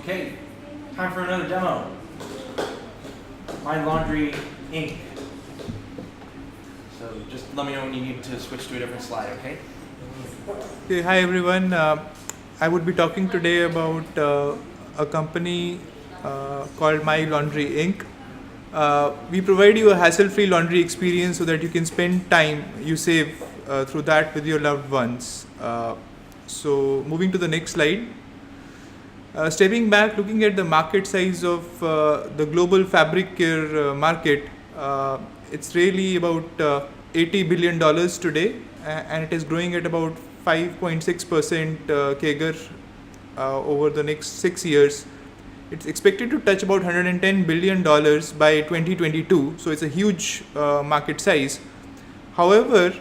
Okay, time for another demo. MyLaundry Inc. So just let me know when you need to switch to a different slide, okay? Okay, hi everyone. I would be talking today about a company called MyLaundry Inc. We provide you a hassle-free laundry experience so that you can spend time you save through that with your loved ones. So moving to the next slide. Stepping back, looking at the market size of the global fabric care market, it's really about $80 billion today, and it is growing at about 5.6% CAGR over the next 6 years. It's expected to touch about $110 billion by 2022, so it's a huge market size. However,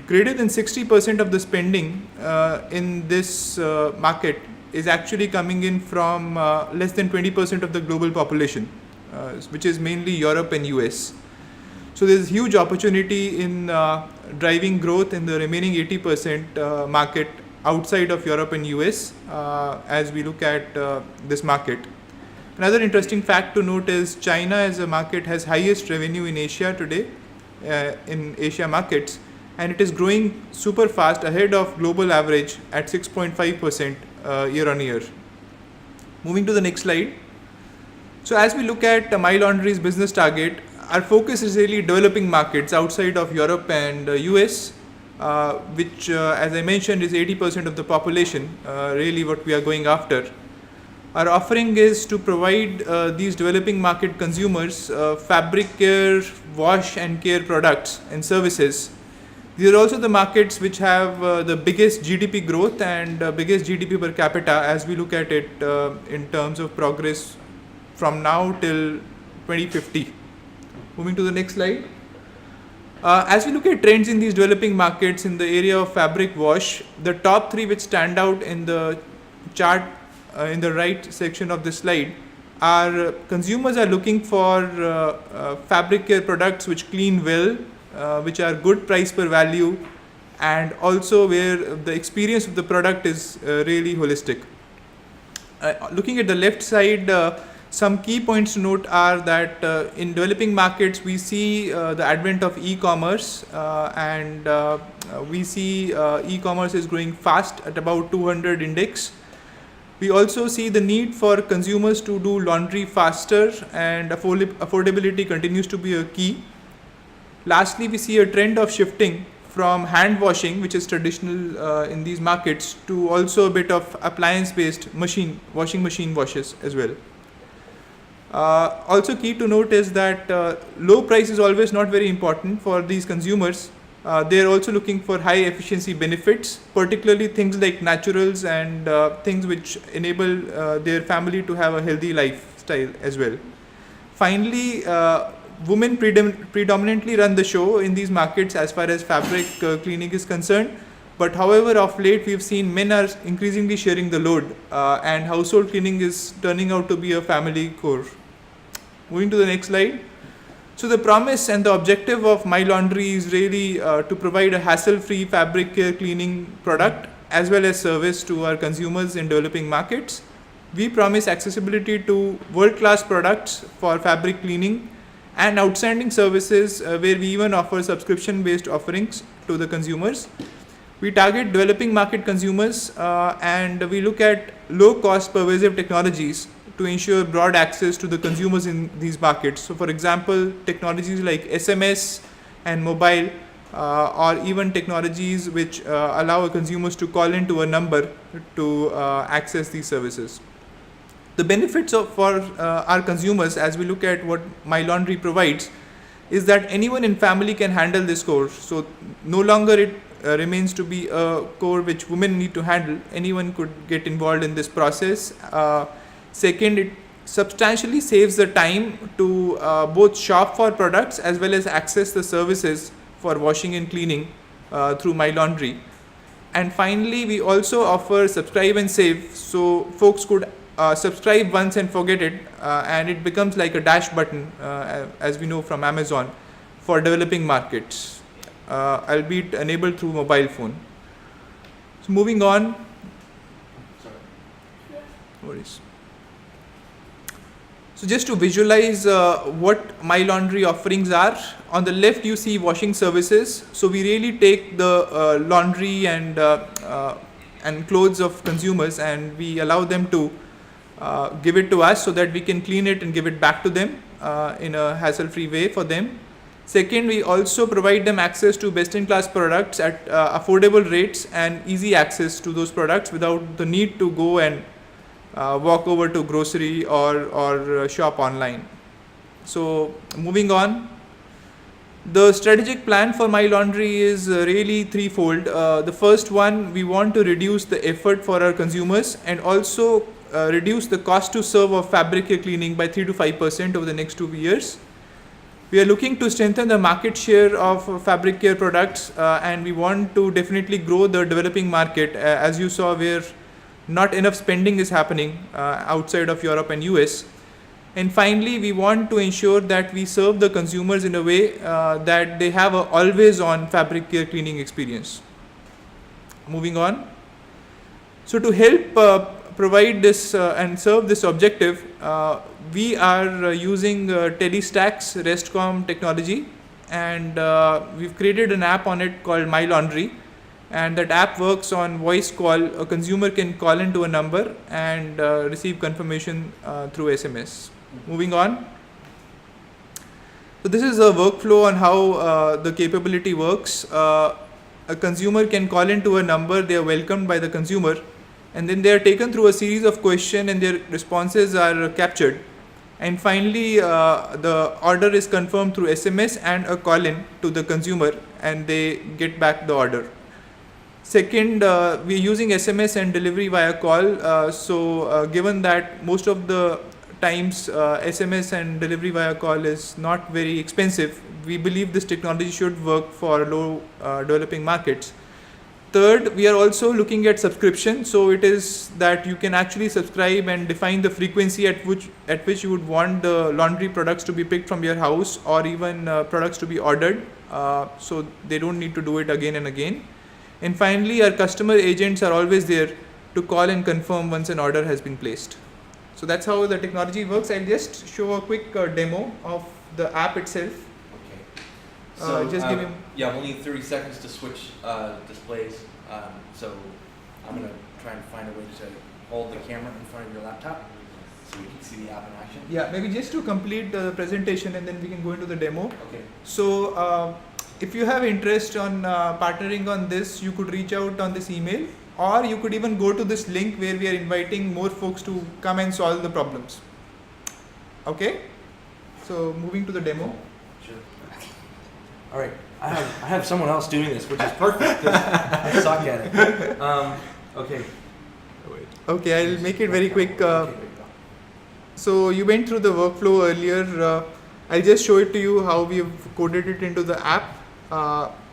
greater than 60% of the spending in this market is actually coming in from less than 20% of the global population, which is mainly Europe and US. So there's huge opportunity in driving growth in the remaining 80% market outside of Europe and US as we look at this market. Another interesting fact to note is China as a market has highest revenue in Asia today, in Asia markets, and it is growing super fast ahead of global average at 6.5% year on year. Moving to the next slide. So as we look at MyLaundry's business target, our focus is really developing markets outside of Europe and US, which as I mentioned is 80% of the population, really what we are going after. Our offering is to provide these developing market consumers fabric care, wash and care products and services. These are also the markets which have the biggest GDP growth and biggest GDP per capita as we look at it in terms of progress from now till 2050. Moving to the next slide. As we look at trends in these developing markets in the area of fabric wash, the top three which stand out in the chart in the right section of this slide are consumers are looking for fabric care products which clean well, which are good price per value, and also where the experience of the product is really holistic. Looking at the left side, some key points to note are that in developing markets we see the advent of e-commerce and we see e-commerce is growing fast at about 200 index. We also see the need for consumers to do laundry faster, and affordability continues to be a key. Lastly, we see a trend of shifting from hand washing, which is traditional in these markets, to also a bit of appliance-based washing machine washes as well. Also key to note is that low price is always not very important for these consumers. They are also looking for high efficiency benefits, particularly things like naturals and things which enable their family to have a healthy lifestyle as well. Finally, women predominantly run the show in these markets as far as fabric cleaning is concerned. But however, of late we've seen men are increasingly sharing the load and household cleaning is turning out to be a family core. Moving to the next slide. So the promise and the objective of MyLaundry is really to provide a hassle-free fabric care cleaning product as well as service to our consumers in developing markets. We promise accessibility to world-class products for fabric cleaning and outstanding services where we even offer subscription-based offerings to the consumers. We target developing market consumers and we look at low-cost pervasive technologies to ensure broad access to the consumers in these markets. So for example, technologies like SMS and mobile or even technologies which allow consumers to call into a number to access these services. The benefits for our consumers as we look at what MyLaundry provides is that anyone in family can handle this core. So no longer it remains to be a core which women need to handle. Anyone could get involved in this process. Second, it substantially saves the time to both shop for products as well as access the services for washing and cleaning through MyLaundry. And finally, we also offer subscribe and save, so folks could subscribe once and forget it, and it becomes like a dash button as we know from Amazon for developing markets, albeit enabled through mobile phone. So moving on. Sorry. No worries. So just to visualize what MyLaundry offerings are, on the left you see washing services. So we really take the laundry and clothes of consumers, and we allow them to give it to us so that we can clean it and give it back to them in a hassle-free way for them. Second, we also provide them access to best-in-class products at affordable rates and easy access to those products without the need to go and walk over to grocery or shop online. So moving on, the strategic plan for MyLaundry is really threefold. The first one, we want to reduce the effort for our consumers and also reduce the cost to serve of fabric care cleaning by 3 to 5% over the next 2 years. We are looking to strengthen the market share of fabric care products and we want to definitely grow the developing market. As you saw, where not enough spending is happening outside of Europe and US. And finally, we want to ensure that we serve the consumers in a way that they have a always on fabric care cleaning experience. Moving on. So to help provide this and serve this objective, we are using TADHack's RESTCOM technology, and we've created an app on it called MyLaundry. And that app works on voice call. A consumer can call into a number and receive confirmation through SMS. Moving on. So this is a workflow on how the capability works. A consumer can call into a number, they are welcomed by the consumer, and then they are taken through a series of questions and their responses are captured. And finally, the order is confirmed through SMS and a call-in to the consumer, and they get back the order. Second, we are using SMS and delivery via call. So given that most of the times SMS and delivery via call is not very expensive, we believe this technology should work for low developing markets. Third, we are also looking at subscription. So it is that you can actually subscribe and define the frequency at which you would want the laundry products to be picked from your house, or even products to be ordered. So they don't need to do it again and again. And finally, our customer agents are always there to call and confirm once an order has been placed. So that's how the technology works. I'll just show a quick demo of the app itself. Okay. So just give him. Yeah, we'll need 30 seconds to switch displays. So I'm going to try and find a way to hold the camera in front of your laptop so we can see the app in action. Yeah, maybe just to complete the presentation and then we can go into the demo. Okay. So if you have interest on partnering on this, you could reach out on this email, or you could even go to this link where we are inviting more folks to come and solve the problems. Okay? So moving to the demo. Sure. All right. I have someone else doing this, which is perfect because I suck at it. Okay. Okay, I'll make it very quick. Okay. So you went through the workflow earlier. I'll just show it to you how we've coded it into the app.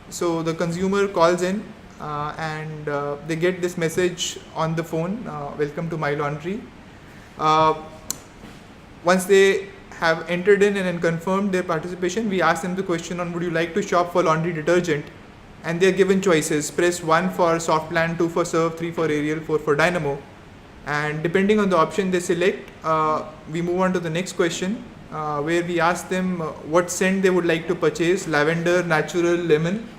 So the consumer calls in and they get this message on the phone, welcome to MyLaundry. Once they have entered in and confirmed their participation, we ask them the question on would you like to shop for laundry detergent, and they are given choices. Press 1 for Softland, 2 for Surf, 3 for Ariel, 4 for Dynamo, and depending on the option they select, we move on to the next question. Where we ask them what scent they would like to purchase: lavender, natural, lemon,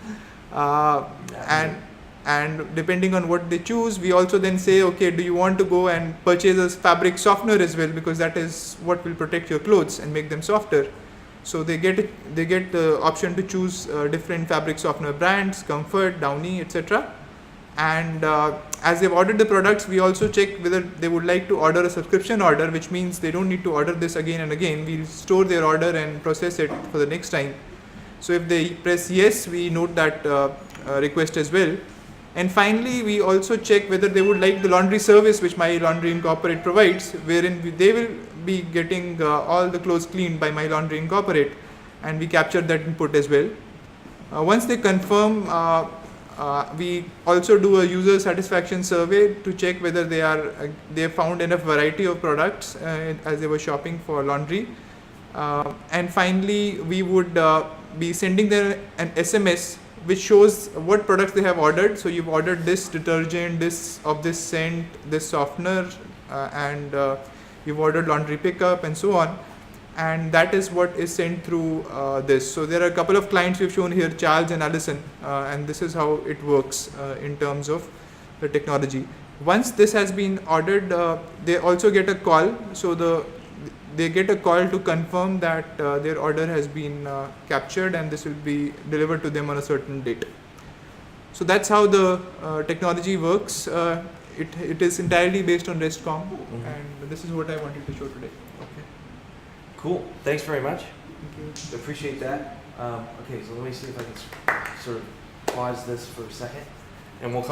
and depending on what they choose, we also then say, okay, do you want to go and purchase a fabric softener as well, because that is what will protect your clothes and make them softer. So they get the option to choose different fabric softener brands: Comfort, Downy, etc. And as they've ordered the products, we also check whether they would like to order a subscription order, which means they don't need to order this again and again. We'll store their order and process it for the next time. So if they press yes, we note that request as well. And finally, we also check whether they would like the laundry service which MyLaundry Inc provides, wherein they will be getting all the clothes cleaned by MyLaundry Inc, and we capture that input as well. Once they confirm, we also do a user satisfaction survey to check whether they have found enough variety of products as they were shopping for laundry. And finally, we would be sending them an SMS which shows what products they have ordered. So you've ordered this detergent, this of this scent, this softener, and you've ordered laundry pickup, and so on. And that is what is sent through this. So there are a couple of clients we've shown here, Charles and Allison, and this is how it works in terms of the technology. Once this has been ordered, they also get a call. So they get a call to confirm that their order has been captured and this will be delivered to them on a certain date. So that's how the technology works. It is entirely based on RESTCOM, and this is what I wanted to show today. Okay. Cool. Thanks very much. Thank you. Appreciate that. Okay, so let me see if I can sort of pause this for a second, and we'll come